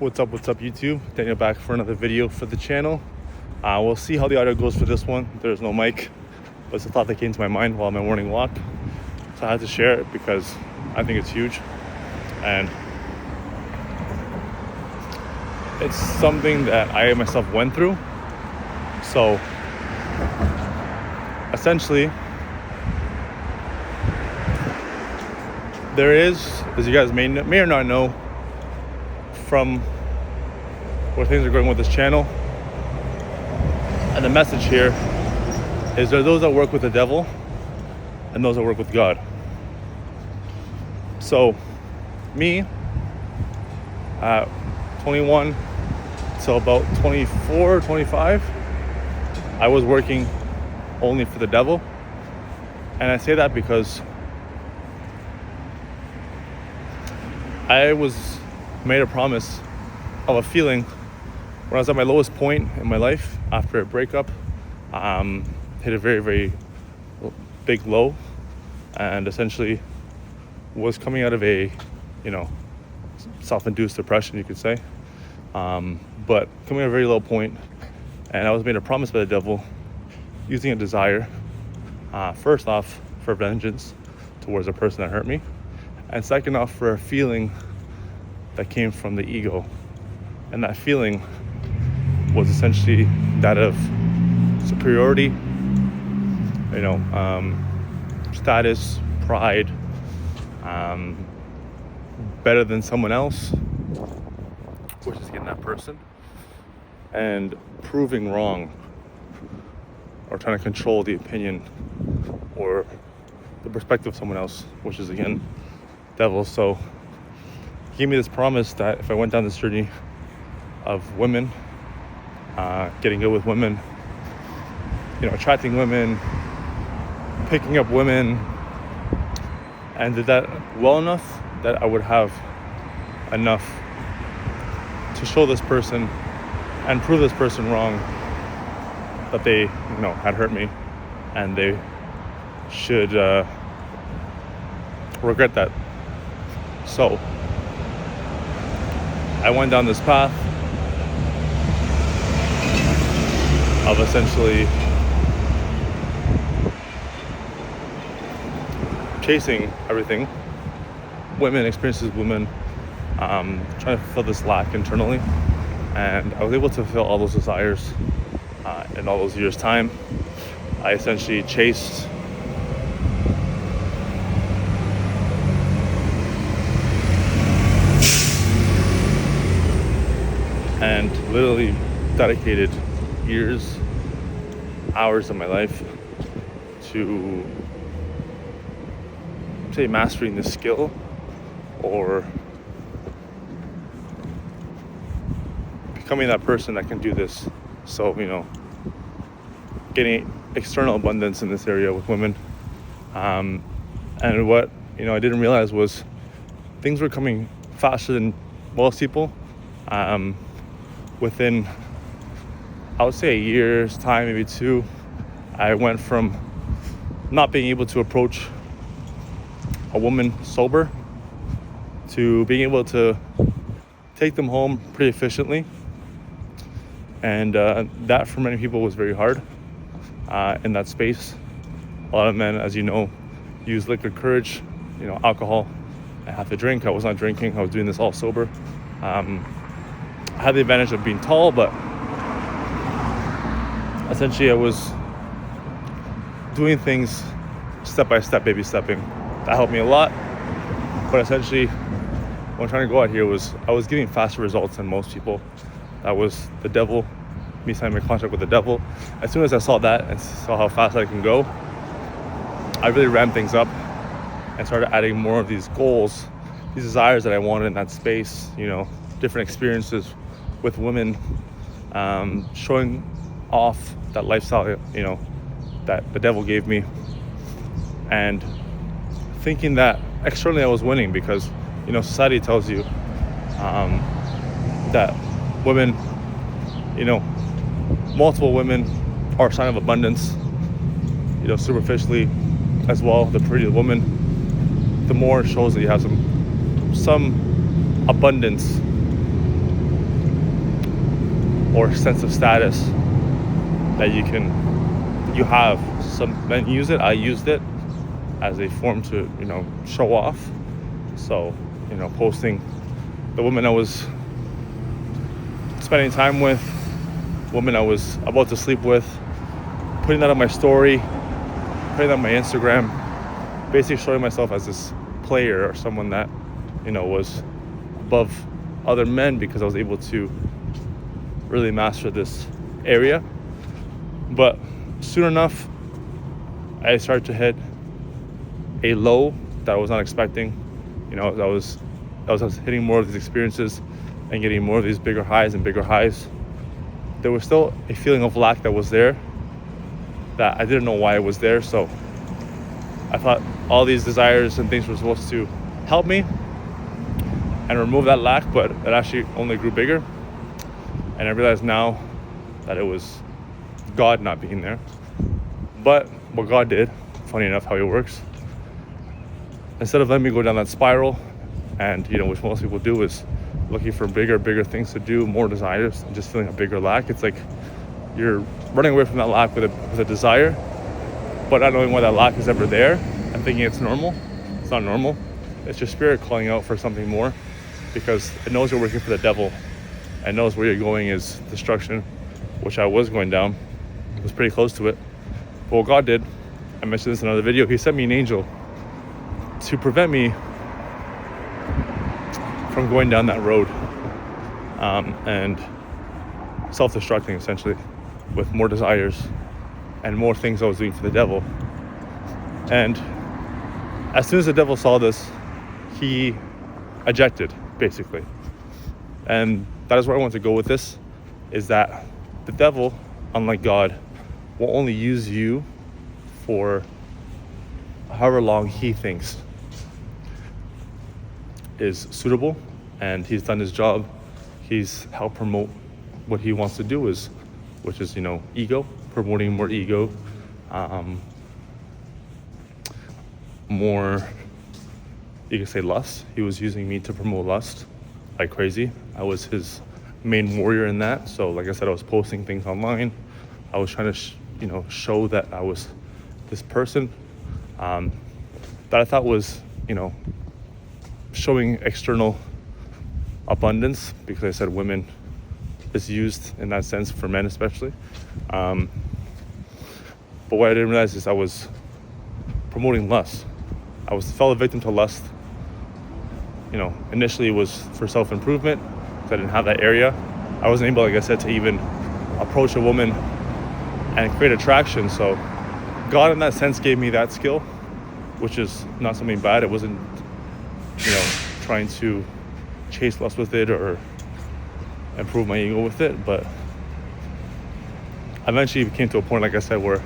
What's up YouTube? Daniel back for another video for the channel. We'll see how the audio goes for this one. There's no mic, but it's a thought that came to my mind while on my morning walk, so I had to share it because I think it's huge, and it's something that I myself went through. So essentially, there is, as you guys may or not know, from where things are going with this channel, and the message here is there are those that work with the devil and those that work with God. So me, at 21 till about 24, 25, I was working only for the devil. And I say that because I was made a promise of a feeling when I was at my lowest point in my life after a breakup, hit a very, very big low, and essentially was coming out of a, self-induced depression, you could say, but coming at a very low point, and I was made a promise by the devil using a desire, first off for vengeance towards a person that hurt me, and second off for a feeling that came from the ego. And that feeling was essentially that of superiority, status, pride, better than someone else, which is again that person, and proving wrong, or trying to control the opinion or the perspective of someone else, which is again devil. So he gave me this promise that if I went down this journey of women, getting good with women, attracting women, picking up women, and did that well enough that I would have enough to show this person and prove this person wrong, that they, had hurt me, and they should regret that. So I went down this path of essentially chasing everything, women, experiences, women, trying to fulfill this lack internally, and I was able to fulfill all those desires in all those years' time. I essentially chased and literally dedicated years, hours of my life to say mastering this skill, or becoming that person that can do this. So, getting external abundance in this area with women. And what, I didn't realize was things were coming faster than most people. Within, I would say, a year's time, maybe two, I went from not being able to approach a woman sober to being able to take them home pretty efficiently. And that for many people was very hard in that space. A lot of men, as you know, use liquid courage, alcohol, and have to drink. I was not drinking. I was doing this all sober. I had the advantage of being tall, but essentially I was doing things step by step, baby stepping. That helped me a lot. But essentially, what I'm trying to go at here was I was getting faster results than most people. That was the devil, me signing my contract with the devil. As soon as I saw that and saw how fast I can go, I really ramped things up and started adding more of these goals, these desires that I wanted in that space, different experiences with women, showing off that lifestyle, that the devil gave me, and thinking that externally I was winning because, society tells you that women, multiple women are a sign of abundance, superficially as well. The prettier the woman, the more it shows that you have some abundance or sense of status that you have. Some men use it. I used it as a form to, show off. So, posting the woman I was spending time with, woman I was about to sleep with, putting that on my story, putting that on my Instagram, basically showing myself as this player or someone that, was above other men because I was able to really master this area. But soon enough, I started to hit a low that I was not expecting. I was hitting more of these experiences and getting more of these bigger highs and bigger highs. There was still a feeling of lack that was there that I didn't know why it was there. So I thought all these desires and things were supposed to help me and remove that lack, but it actually only grew bigger. And I realized now that it was God not being there. But what God did, funny enough how he works, instead of letting me go down that spiral, and which most people do, is looking for bigger things to do, more desires, and just feeling a bigger lack. It's like you're running away from that lack with a desire, but not knowing why that lack is ever there and thinking it's normal. It's not normal. It's your spirit calling out for something more, because it knows you're working for the devil and knows where you're going is destruction, which I was going down. It was pretty close to it. But what God did, I mentioned this in another video, he sent me an angel to prevent me from going down that road and self-destructing, essentially, with more desires and more things I was doing for the devil. And as soon as the devil saw this, he ejected, basically. And that is where I want to go with this, is that the devil, unlike God, will only use you for however long he thinks is suitable, and he's done his job. He's helped promote what he wants to do, which is ego, promoting more ego, more, you can say, lust. He was using me to promote lust like crazy. I was his main warrior in that. So like I said, I was posting things online. I was trying to show that I was this person that I thought was showing external abundance, because I said women is used in that sense for men especially. But what I didn't realize is I was promoting lust. I fell a victim to lust. Initially it was for self-improvement, because I didn't have that area. I wasn't able, like I said, to even approach a woman and create attraction. So God in that sense gave me that skill, which is not something bad. It wasn't trying to chase lust with it or improve my ego with it, but eventually it came to a point, like I said, where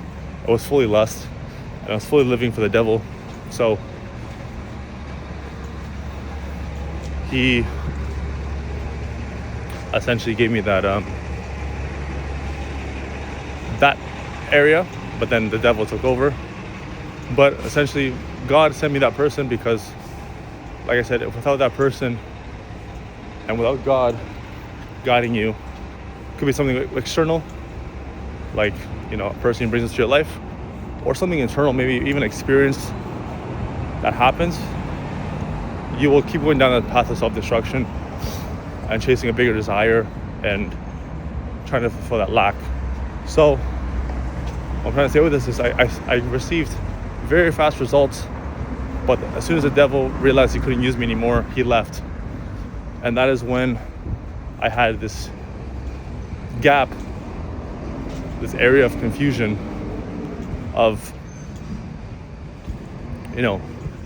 I was fully lust and I was fully living for the devil. So he essentially gave me that that area, but then the devil took over. But essentially God sent me that person because, like I said, without that person and without God guiding you, it could be something external, like a person brings into your life, or something internal, maybe even experience that happens. You will keep going down that path of self-destruction and chasing a bigger desire and trying to fulfill that lack. So what I'm trying to say with this is I received very fast results, but as soon as the devil realized he couldn't use me anymore, he left. And that is when I had this gap, this area of confusion of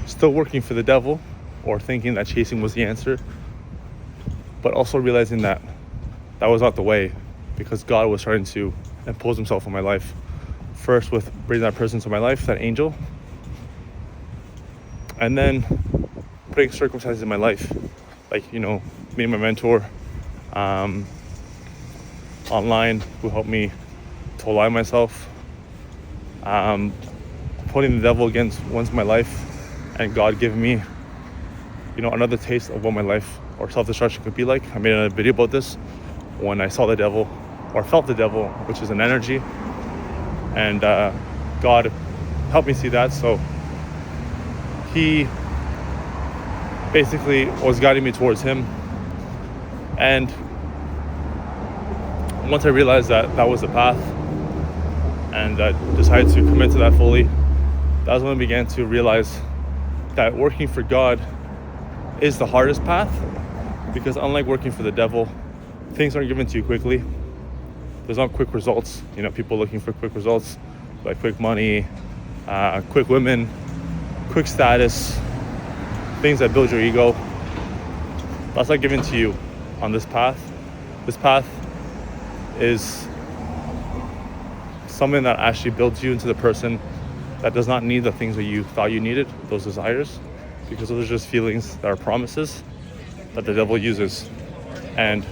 still working for the devil, or thinking that chasing was the answer, but also realizing that that was not the way, because God was trying to impose himself on my life. First with bringing that person into my life, that angel, and then putting circumstances in my life, like meeting my mentor online, who helped me to align myself, putting the devil against once in my life, and God giving me another taste of what my life or self-destruction could be like. I made another video about this when I saw the devil or felt the devil, which is an energy. And God helped me see that. So he basically was guiding me towards him. And once I realized that that was the path, and I decided to commit to that fully, that was when I began to realize that working for God is the hardest path, because unlike working for the devil, things aren't given to you quickly. There's not quick results. People looking for quick results, like quick money, quick women, quick status, things that build your ego. That's not given to you on this path. This path is something that actually builds you into the person that does not need the things that you thought you needed, those desires, because those are just feelings that are promises that the devil uses. And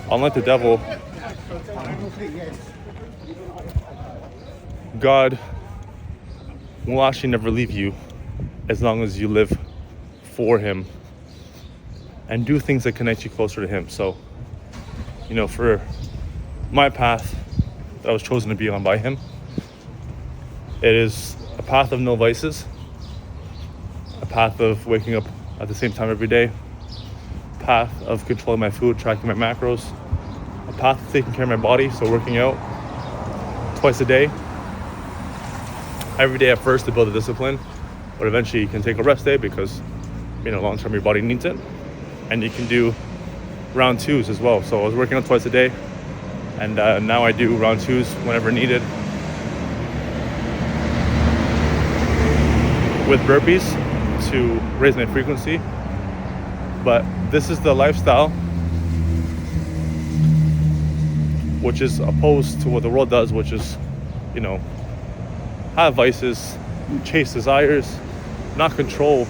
unlike the devil, God will actually never leave you as long as you live for him and do things that connect you closer to him. So, for my path that I was chosen to be on by him, it is a path of no vices, a path of waking up at the same time every day, a path of controlling my food, tracking my macros, a path of taking care of my body, so working out twice a day, every day at first to build a discipline, but eventually you can take a rest day because, long term your body needs it, and you can do round twos as well. So I was working out twice a day, and now I do round twos whenever needed with burpees to raise my frequency. But this is the lifestyle which is opposed to what the world does, which is, have vices, chase desires, not control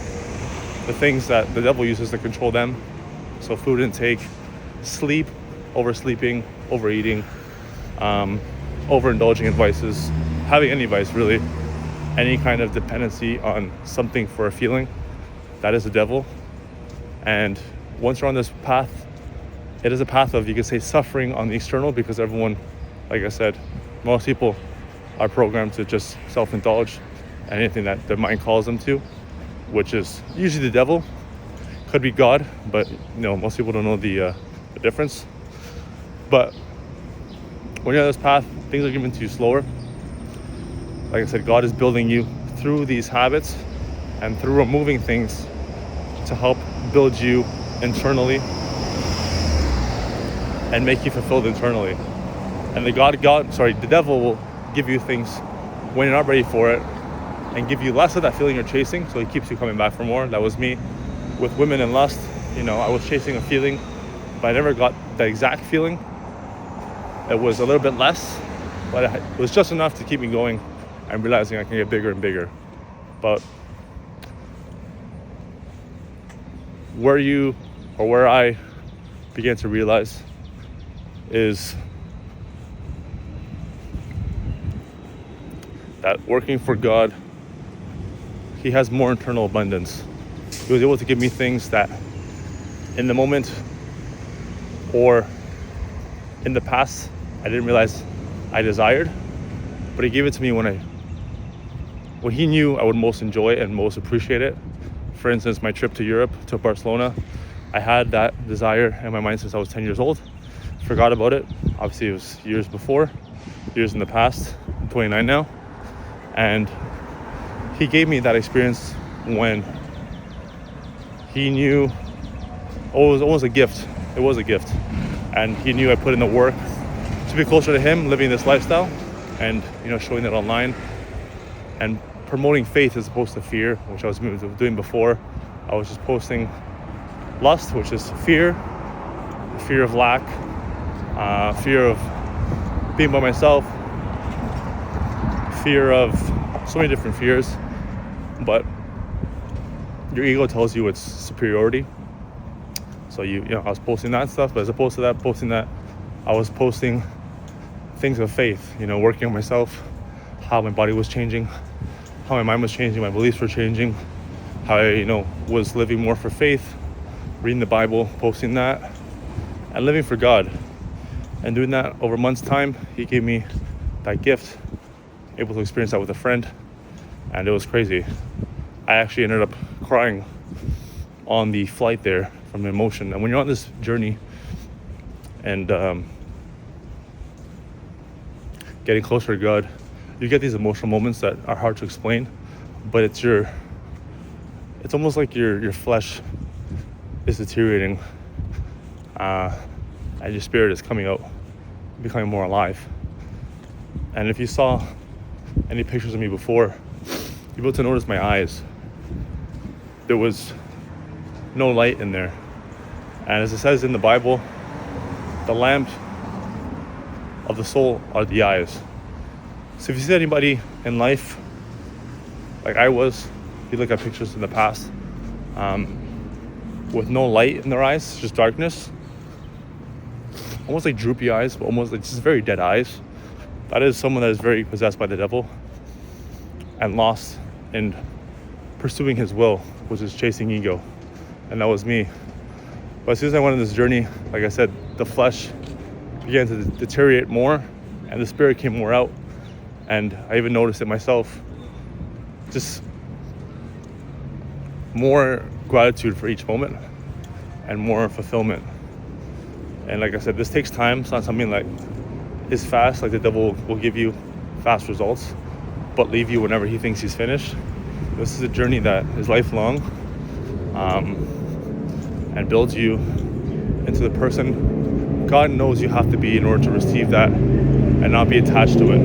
the things that the devil uses to control them. So food intake, sleep, oversleeping, overeating, overindulging in vices, having any vice really, any kind of dependency on something for a feeling, that is the devil. And once you're on this path, it is a path of, you could say, suffering on the external, because everyone, like I said, most people are programmed to just self-indulge and anything that their mind calls them to, which is usually the devil. Could be God, but most people don't know the difference. But when you're on this path, things are given to you slower. Like I said, God is building you through these habits and through removing things to help build you internally and make you fulfilled internally. And the devil will give you things when you're not ready for it and give you less of that feeling you're chasing, so he keeps you coming back for more. That was me with women and lust. I was chasing a feeling, but I never got the exact feeling. It was a little bit less, but it was just enough to keep me going and realizing I can get bigger and bigger. But where I began to realize is that working for God, he has more internal abundance. He was able to give me things that in the moment or in the past I didn't realize I desired, but he gave it to me when he knew I would most enjoy it and most appreciate it. For instance, my trip to Europe, to Barcelona, I had that desire in my mind since I was 10 years old. Forgot about it. Obviously it was years in the past. I'm 29 now. And he gave me that experience when he knew, it was almost a gift. It was a gift. And he knew I put in the work to be closer to him, living this lifestyle, and showing it online and promoting faith as opposed to fear, which I was doing before. I was just posting lust, which is fear of lack, fear of being by myself, fear of so many different fears. But your ego tells you it's superiority. So I was posting that stuff, but as opposed to that, I was posting things of faith, working on myself, how my body was changing, how my mind was changing, my beliefs were changing, how I, was living more for faith, reading the Bible, posting that, and living for God. And doing that over months' time, he gave me that gift, able to experience that with a friend, and it was crazy. I actually ended up crying on the flight there from emotion. And when you're on this journey and getting closer to God, you get these emotional moments that are hard to explain, but it's almost like your flesh is deteriorating, and your spirit is coming out, becoming more alive. And if you saw any pictures of me before, you'll be able to notice my eyes. There was no light in there. And as it says in the Bible, the lamp of the soul are the eyes. So if you see anybody in life, like I was, you look at pictures in the past, with no light in their eyes, just darkness, almost like droopy eyes, but almost like just very dead eyes, that is someone that is very possessed by the devil and lost in pursuing his will, which is chasing ego. And that was me. But as soon as I went on this journey, like I said, the flesh began to deteriorate more and the spirit came more out. And I even noticed it myself, just more gratitude for each moment and more fulfillment. And like I said, this takes time. It's not something like is fast, like the devil will give you fast results, but leave you whenever he thinks he's finished. This is a journey that is lifelong, and builds you into the person God knows you have to be in order to receive that and not be attached to it.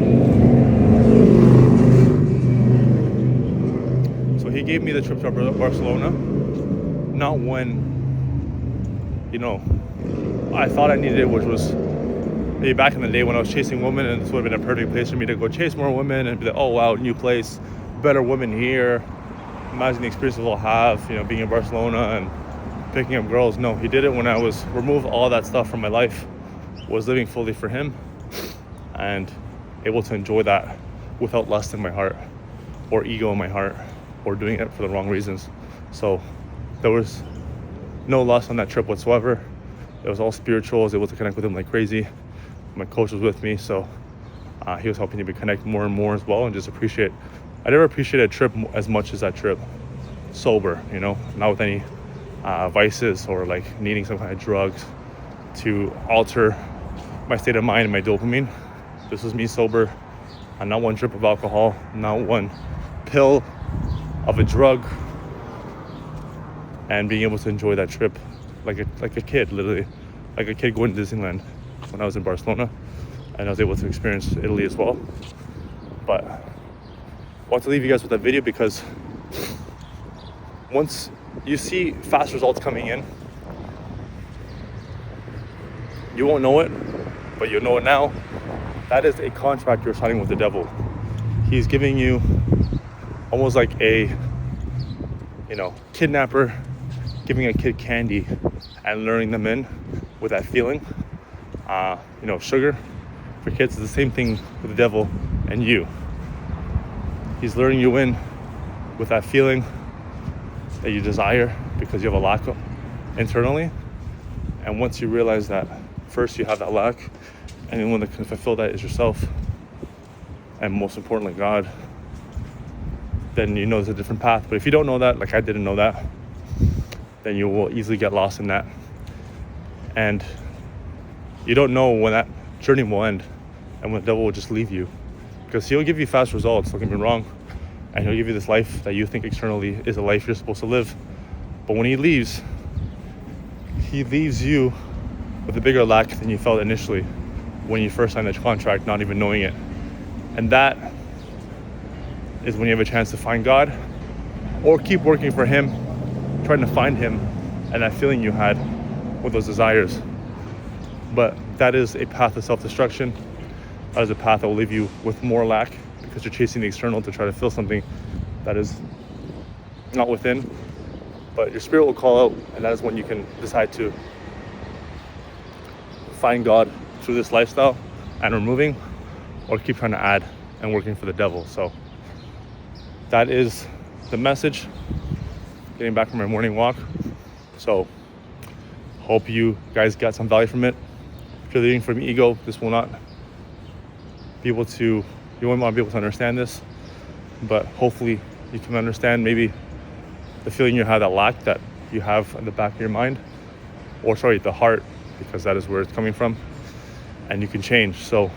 So he gave me the trip to Barcelona, not when, I thought I needed it, which was maybe back in the day when I was chasing women, and this would have been a perfect place for me to go chase more women and be like, oh wow, new place, better women here. Imagine the experiences we'll have, being in Barcelona and picking up girls. No, he did it when I was removed all that stuff from my life, was living fully for him and able to enjoy that without lust in my heart or ego in my heart or doing it for the wrong reasons. So there was no lust on that trip whatsoever. It was all spiritual. I was able to connect with him like crazy. My coach was with me, so he was helping me connect more and more as well, and just appreciate. I never appreciated a trip as much as that trip sober, not with any vices or like needing some kind of drugs to alter my state of mind and my dopamine. This was me sober, and not one drip of alcohol, not one pill of a drug, and being able to enjoy that trip like a kid, literally, like a kid going to Disneyland when I was in Barcelona, and I was able to experience Italy as well. But I want to leave you guys with that video because once you see fast results coming in, you won't know it, but you'll know it now. That is a contract you're signing with the devil. He's giving you almost like a, kidnapper giving a kid candy and luring them in with that feeling. Sugar for kids is the same thing with the devil and you. He's luring you in with that feeling that you desire because you have a lack of internally. And once you realize that first you have that lack, and the one that can fulfill that is yourself, and most importantly God, then there's a different path. But if you don't know that, like I didn't know that, then you will easily get lost in that. And you don't know when that journey will end and when the devil will just leave you, because he'll give you fast results, don't get me wrong, and he'll give you this life that you think externally is a life you're supposed to live. But when he leaves you with a bigger lack than you felt initially when you first signed that contract, not even knowing it. And that is when you have a chance to find God or keep working for him, trying to find him and that feeling you had with those desires. But that is a path of self-destruction. That is a path that will leave you with more lack because you're chasing the external to try to fill something that is not within. But your spirit will call out, and that is when you can decide to find God through this lifestyle and removing, or keep trying to add and working for the devil. So that is the message. Getting back from my morning walk. So hope you guys got some value from it. If you're leading from ego, this will not be able to, you won't want to be able to understand this, but hopefully you can understand maybe the feeling you have, that lack that you have in the back of your mind, or sorry, the heart, because that is where it's coming from, and you can change. So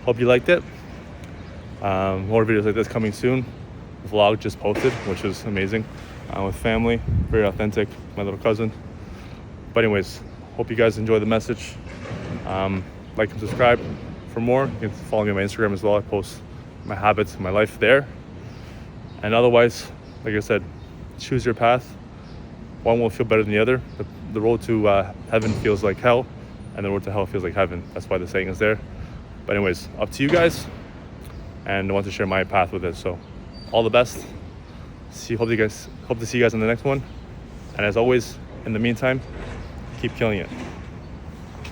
hope you liked it. More videos like this coming soon. Vlog just posted, which is amazing, with family, very authentic, my little cousin. But anyways, hope you guys enjoy the message. Like and subscribe for more. You can follow me on my Instagram as well. I post my habits, my life there. And otherwise, like I said, choose your path. One will feel better than the other. The road to heaven feels like hell, and the road to hell feels like heaven. That's why the saying is there. But anyways, up to you guys, and I want to share my path with it. So all the best. Hope to see you guys in the next one. And as always, in the meantime, keep killing it.